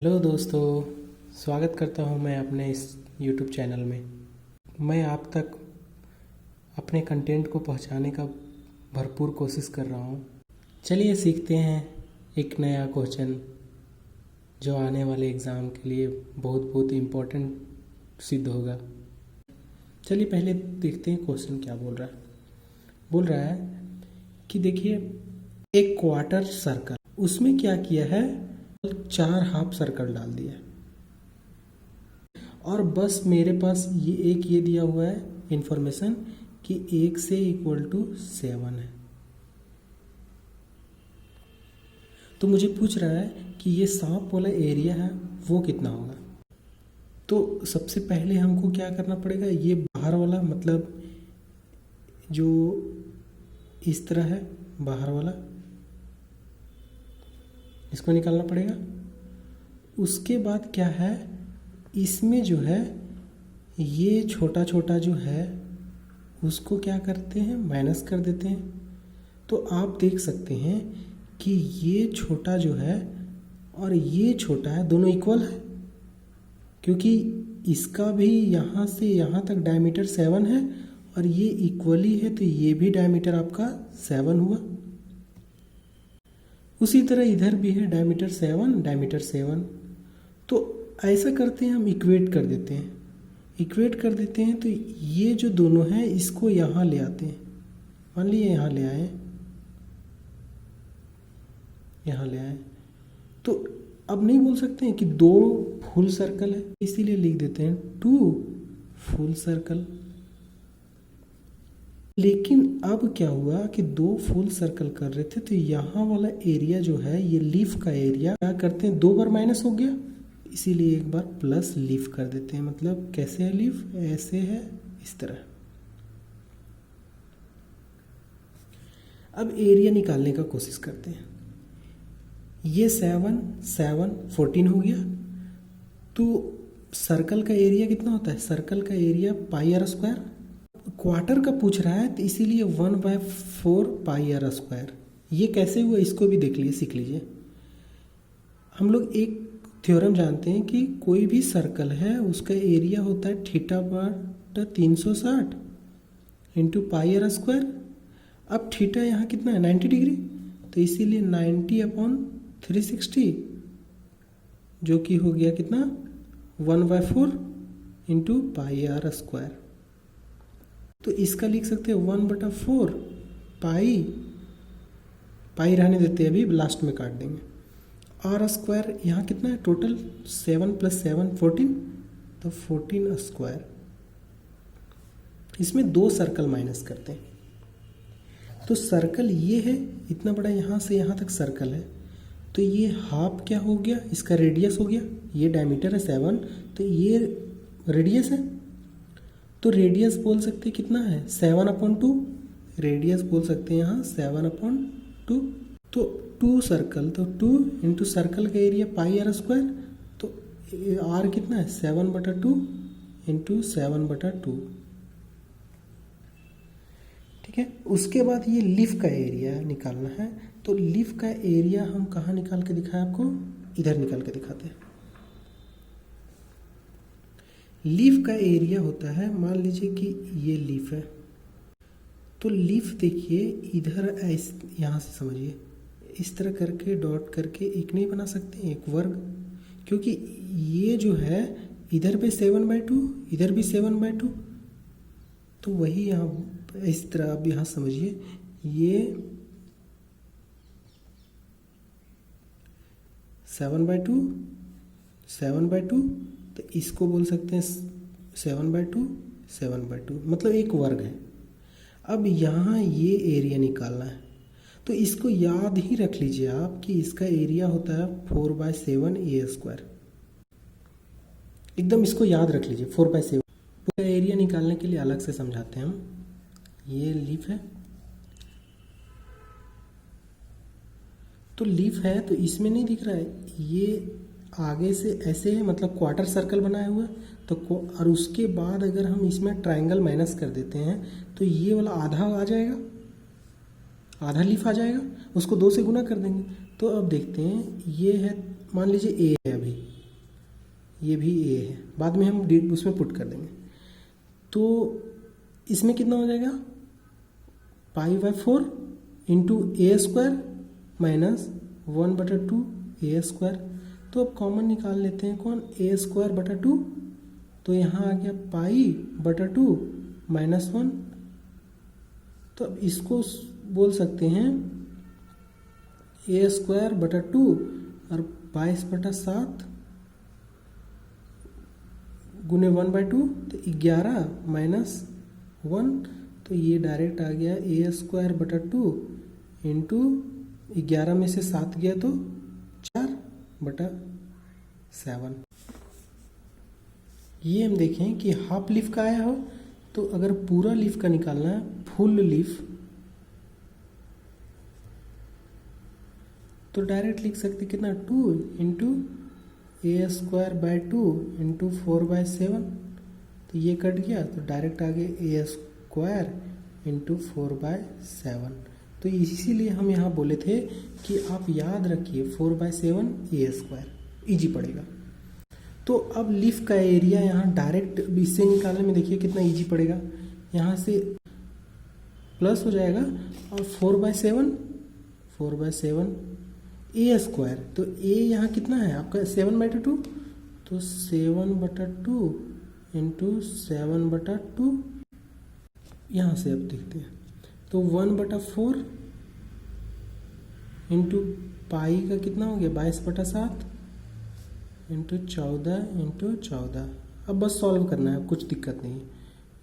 Hello दोस्तों, स्वागत करता हूं मैं अपने इस YouTube चैनल में। मैं आप तक अपने कंटेंट को पहुंचाने का भरपूर कोशिश कर रहा हूं। चलिए सीखते हैं एक नया क्वेश्चन जो आने वाले एग्ज़ाम के लिए बहुत बहुत इम्पोर्टेंट सिद्ध होगा। चलिए पहले देखते हैं क्वेश्चन क्या बोल रहा है। बोल रहा है कि देखिए, एक क्वार्टर सर्कल, उसमें क्या किया है, 4 हाफ सर्कल डाल दिया और बस मेरे पास ये दिया हुआ है इंफॉर्मेशन कि 1 से इक्वल टू 7 है। तो मुझे पूछ रहा है कि ये सांप वाला एरिया है वो कितना होगा। तो सबसे पहले हमको क्या करना पड़ेगा, ये बाहर वाला मतलब जो इस तरह है, बाहर वाला, इसको निकालना पड़ेगा। उसके बाद क्या है, इसमें जो है ये छोटा छोटा जो है उसको क्या करते हैं, माइनस कर देते हैं। तो आप देख सकते हैं कि ये छोटा जो है और ये छोटा है, दोनों इक्वल है, क्योंकि इसका भी यहाँ से यहाँ तक डायमीटर 7 है और ये इक्वली है, तो ये भी डायमीटर आपका 7 हुआ। उसी तरह इधर भी है डायमीटर 7। तो ऐसा करते हैं, हम इक्वेट कर देते हैं। तो ये जो दोनों हैं इसको यहाँ ले आते हैं। मान लीजिए यहाँ ले आए, तो अब नहीं बोल सकते हैं कि 2 फुल सर्कल है, इसीलिए लिख देते हैं 2 फुल सर्कल। लेकिन अब क्या हुआ कि 2 फुल सर्कल कर रहे थे, तो यहाँ वाला एरिया जो है, ये लीफ का एरिया क्या करते हैं, 2 बार माइनस हो गया, इसीलिए एक बार प्लस लीफ कर देते हैं। मतलब कैसे है लीफ, ऐसे है, इस तरह। अब एरिया निकालने का कोशिश करते हैं। ये 7 14 हो गया। तो सर्कल का एरिया कितना होता है, सर्कल का एरिया πr²। क्वार्टर का पूछ रहा है तो इसीलिए 1/4 πr²। ये कैसे हुआ, इसको भी सीख लीजिए। हम लोग एक थ्योरम जानते हैं कि कोई भी सर्कल है उसका एरिया होता है θ/360 इंटू πr²। अब थीटा यहाँ कितना है, 90 डिग्री, तो इसीलिए 90/360 जो कि हो गया कितना, 1/4 इंटू πr²। तो इसका लिख सकते हैं 1/4 पाई रहने देते हैं, अभी लास्ट में काट देंगे। r², यहाँ कितना है टोटल, 7 + 7 14, तो 14²। इसमें 2 सर्कल माइनस करते हैं। तो सर्कल ये है, इतना बड़ा यहाँ से यहाँ तक सर्कल है, तो ये हाफ क्या हो गया, इसका रेडियस हो गया। ये डायमीटर है 7, तो ये रेडियस है। तो रेडियस बोल सकते हैं कितना है, 7/2। रेडियस बोल सकते हैं यहाँ 7/2। तो 2 सर्कल, तो 2 इंटू सर्कल का एरिया πr²। तो r कितना है, 7/2 इंटू 7/2। ठीक है। उसके बाद ये लीफ का एरिया निकालना है। तो लीफ का एरिया हम कहाँ निकाल के दिखाएं आपको, इधर निकाल के दिखाते हैं। लीफ का एरिया होता है, मान लीजिए कि ये लीफ है, तो लीफ देखिए इधर यहाँ से समझिए, इस तरह करके डॉट करके एक नहीं बना सकते, एक वर्ग, क्योंकि ये जो है इधर पे 7/2, इधर भी 7/2। तो वही यहाँ इस तरह, अब यहाँ समझिए, ये 7/2, तो इसको बोल सकते हैं 7/2, मतलब एक वर्ग है। अब यहाँ ये एरिया निकालना है, तो इसको याद ही रख लीजिए आप कि इसका एरिया होता है 4/7 a²। एकदम इसको याद रख लीजिए, 4/7। पूरा एरिया निकालने के लिए अलग से समझाते हैं हम। ये लीफ है, तो लीफ है, तो इसमें नहीं दिख रहा है, ये आगे से ऐसे है, मतलब क्वार्टर सर्कल बनाया हुआ है। तो और उसके बाद अगर हम इसमें ट्रायंगल माइनस कर देते हैं, तो ये वाला आधा आ जाएगा, आधा लीफ आ जाएगा, उसको 2 से गुना कर देंगे। तो अब देखते हैं, ये है, मान लीजिए ए है अभी, ये भी ए है, बाद में हम उसमें पुट कर देंगे। तो इसमें कितना हो जाएगा, π/4 इंटू ए स्क्वायर माइनस 1/2 ए स्क्वायर। तो अब कॉमन निकाल लेते हैं, कौन, ए स्क्वायर बटा 2, तो यहाँ आ गया π/2 -1। तो अब इसको बोल सकते हैं ए स्क्वायर बटा 2 और 22/7 गुने 1/2, तो 11 माइनस 1, तो ये डायरेक्ट आ गया ए स्क्वायर बटा 2 इंटू 11 में से 7 गया तो 4/7। ये हम देखें कि हाफ लीफ का आया हो, तो अगर पूरा लीफ का निकालना है, फुल लीफ, तो डायरेक्ट लिख सकते कितना, 2 into A square by 2 into 4/7, तो ये कट गया, तो डायरेक्ट आ गया ए स्क्वायर इंटू 4/7। तो इसीलिए हम यहाँ बोले थे कि आप याद रखिए 4/7 ए स्क्वायर, ईजी पड़ेगा। तो अब लीफ का एरिया यहाँ डायरेक्ट इससे निकालने में देखिए कितना ईजी पड़ेगा, यहाँ से प्लस हो जाएगा और 4/7 ए स्क्वायर, तो ए यहाँ कितना है आपका 7/2, तो 7/2 इंटू 7/2, यहाँ से अब देखते हैं, तो 1/4 इंटू पाई का कितना हो गया 22/7 इंटू 14 अब बस सॉल्व करना है, कुछ दिक्कत नहीं,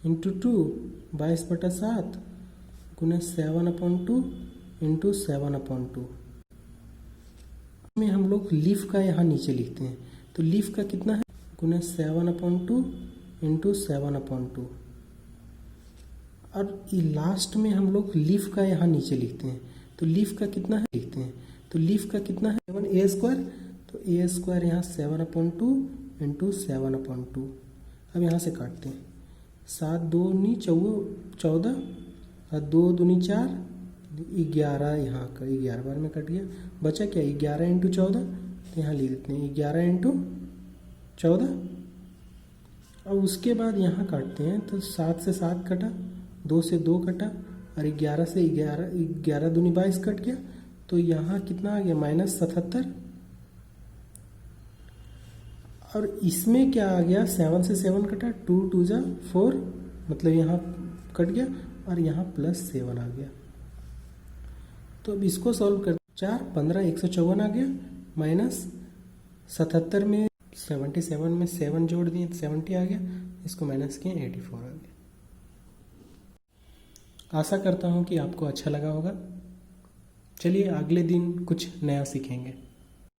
इंटू 2 22/7 गुने 7/2 इंटू 7/2 में हम लोग लीफ का यहाँ नीचे लिखते हैं, तो लीफ का कितना है गुने 7/2 इंटू 7/2, और लास्ट में हम लोग लीफ का यहाँ नीचे लिखते हैं, तो लीफ का कितना है लिखते हैं, तो लीफ का कितना है 7 ए स्क्वायर, तो ए स्क्वायर यहाँ 7/2 इंटू 7/2। अब यहाँ से काटते हैं, 7 2 नी 14 और 2 दूनी 4, 11 यहाँ का 11 बार में कट गया, बचा क्या 11 इंटू 14, तो यहाँ लिख देते हैं 11 इंटू 14। और उसके बाद यहाँ काटते हैं, तो 7 से 7 कटा, 2 से 2 कटा और 11 से 11 दूनी 22 कट गया, तो यहाँ कितना आ गया -77। और इसमें क्या आ गया, 7 से 7 कटा, 2 2 जा 4, मतलब यहाँ कट गया और यहाँ +7 आ गया। तो अब इसको सॉल्व कर 4 15 154 आ गया, -77 में 77 में 7 जोड़ दिए तो 70 आ गया, इसको माइनस किए 84 आ गया। आशा करता हूँ कि आपको अच्छा लगा होगा। चलिए अगले दिन कुछ नया सीखेंगे।